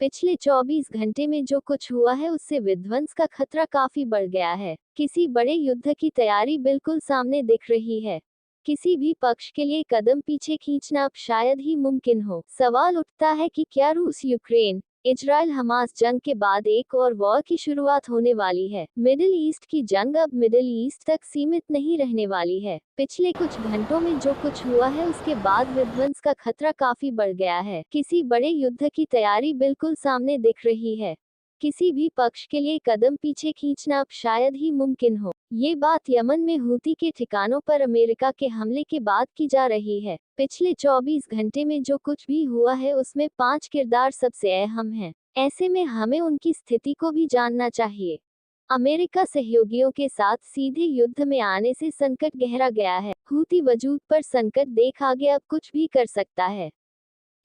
पिछले 24 घंटे में जो कुछ हुआ है उससे विध्वंस का खतरा काफी बढ़ गया है। किसी बड़े युद्ध की तैयारी बिल्कुल सामने दिख रही है। किसी भी पक्ष के लिए कदम पीछे खींचना अब शायद ही मुमकिन हो। सवाल उठता है कि क्या रूस यूक्रेन इजराइल हमास जंग के बाद एक और वॉर की शुरुआत होने वाली है। मिडिल ईस्ट की जंग अब मिडिल ईस्ट तक सीमित नहीं रहने वाली है। पिछले कुछ घंटों में जो कुछ हुआ है उसके बाद विध्वंस का खतरा काफी बढ़ गया है। किसी बड़े युद्ध की तैयारी बिल्कुल सामने दिख रही है। किसी भी पक्ष के लिए कदम पीछे खींचना अब शायद ही मुमकिन हो। ये बात यमन में हूती के ठिकानों पर अमेरिका के हमले के बाद की जा रही है। पिछले 24 घंटे में जो कुछ भी हुआ है उसमें 5 किरदार सबसे अहम हैं। ऐसे में हमें उनकी स्थिति को भी जानना चाहिए। अमेरिका सहयोगियों के साथ सीधे युद्ध में आने से संकट गहरा गया है। हूती वजूद पर संकट देख आगे अब कुछ भी कर सकता है।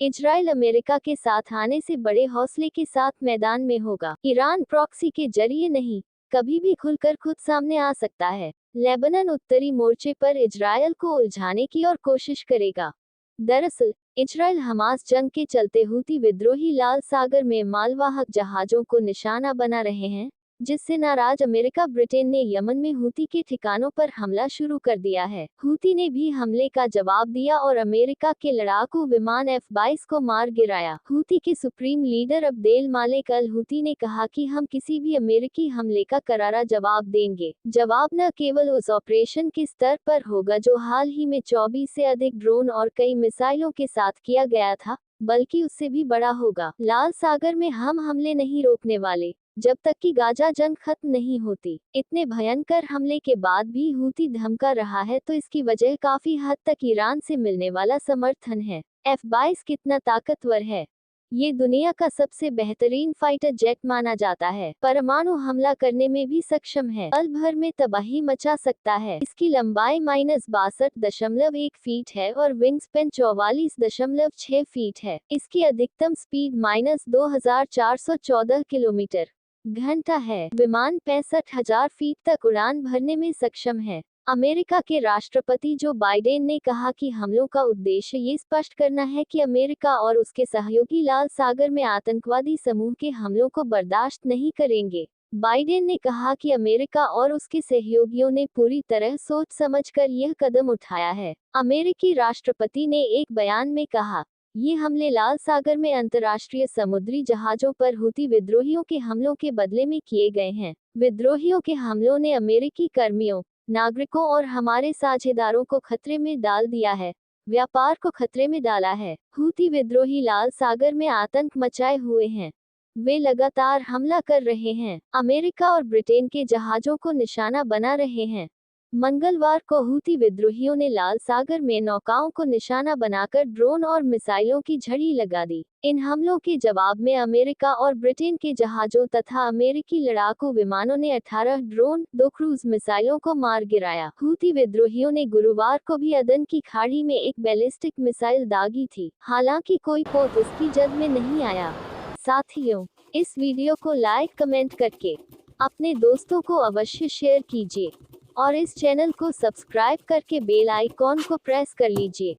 इजराइल अमेरिका के साथ आने से बड़े हौसले के साथ मैदान में होगा। ईरान प्रॉक्सी के जरिए नहीं, कभी भी खुलकर खुद सामने आ सकता है। लेबनान उत्तरी मोर्चे पर इजराइल को उलझाने की और कोशिश करेगा। दरअसल इजराइल हमास जंग के चलते हूती विद्रोही लाल सागर में मालवाहक जहाजों को निशाना बना रहे हैं, जिससे नाराज अमेरिका ब्रिटेन ने यमन में हूती के ठिकानों पर हमला शुरू कर दिया है। हूती ने भी हमले का जवाब दिया और अमेरिका के लड़ाकू विमान F-22 को मार गिराया। हूती के सुप्रीम लीडर अब्देल मालिक अल हूती ने कहा कि हम किसी भी अमेरिकी हमले का करारा जवाब देंगे। जवाब न केवल उस ऑपरेशन के स्तर पर होगा जो हाल ही में 24 से अधिक ड्रोन और कई मिसाइलों के साथ किया गया था, बल्कि उससे भी बड़ा होगा। लाल सागर में हम हमले नहीं रोकने वाले जब तक कि गाजा जंग खत्म नहीं होती। इतने भयंकर हमले के बाद भी हूती धमका रहा है तो इसकी वजह काफी हद तक ईरान से मिलने वाला समर्थन है। F-22 कितना ताकतवर है? ये दुनिया का सबसे बेहतरीन फाइटर जेट माना जाता है। परमाणु हमला करने में भी सक्षम है। पल भर में तबाही मचा सकता है। इसकी लंबाई -62.1 फीट है और विंग स्पैन 44.6 फीट है। इसकी अधिकतम स्पीड -2414 किलोमीटर घंटा है। विमान 65,000 फीट तक उड़ान भरने में सक्षम है। अमेरिका के राष्ट्रपति जो बाइडेन ने कहा कि हमलों का उद्देश्य ये स्पष्ट करना है कि अमेरिका और उसके सहयोगी लाल सागर में आतंकवादी समूह के हमलों को बर्दाश्त नहीं करेंगे। बाइडेन ने कहा कि अमेरिका और उसके सहयोगियों ने पूरी तरह सोच समझकर यह कदम उठाया है। अमेरिकी राष्ट्रपति ने एक बयान में कहा, ये हमले लाल सागर में अंतर्राष्ट्रीय समुद्री जहाजों पर हूती विद्रोहियों के हमलों के बदले में किए गए हैं। विद्रोहियों के हमलों ने अमेरिकी कर्मियों, नागरिकों और हमारे साझेदारों को खतरे में डाल दिया है, व्यापार को खतरे में डाला है। हूती विद्रोही लाल सागर में आतंक मचाए हुए हैं। वे लगातार हमला कर रहे हैं। अमेरिका और ब्रिटेन के जहाजों को निशाना बना रहे हैं। मंगलवार को हूती विद्रोहियों ने लाल सागर में नौकाओं को निशाना बनाकर ड्रोन और मिसाइलों की झड़ी लगा दी। इन हमलों के जवाब में अमेरिका और ब्रिटेन के जहाजों तथा अमेरिकी लड़ाकू विमानों ने 18 ड्रोन, 2 क्रूज मिसाइलों को मार गिराया। हूती विद्रोहियों ने गुरुवार को भी अदन की खाड़ी में एक बैलिस्टिक मिसाइल दागी थी। हालांकि कोई पोत इसकी जद में नहीं आया। साथियों, इस वीडियो को लाइक कमेंट करके अपने दोस्तों को अवश्य शेयर कीजिए और इस चैनल को सब्सक्राइब करके बेल आइकॉन को प्रेस कर लीजिए।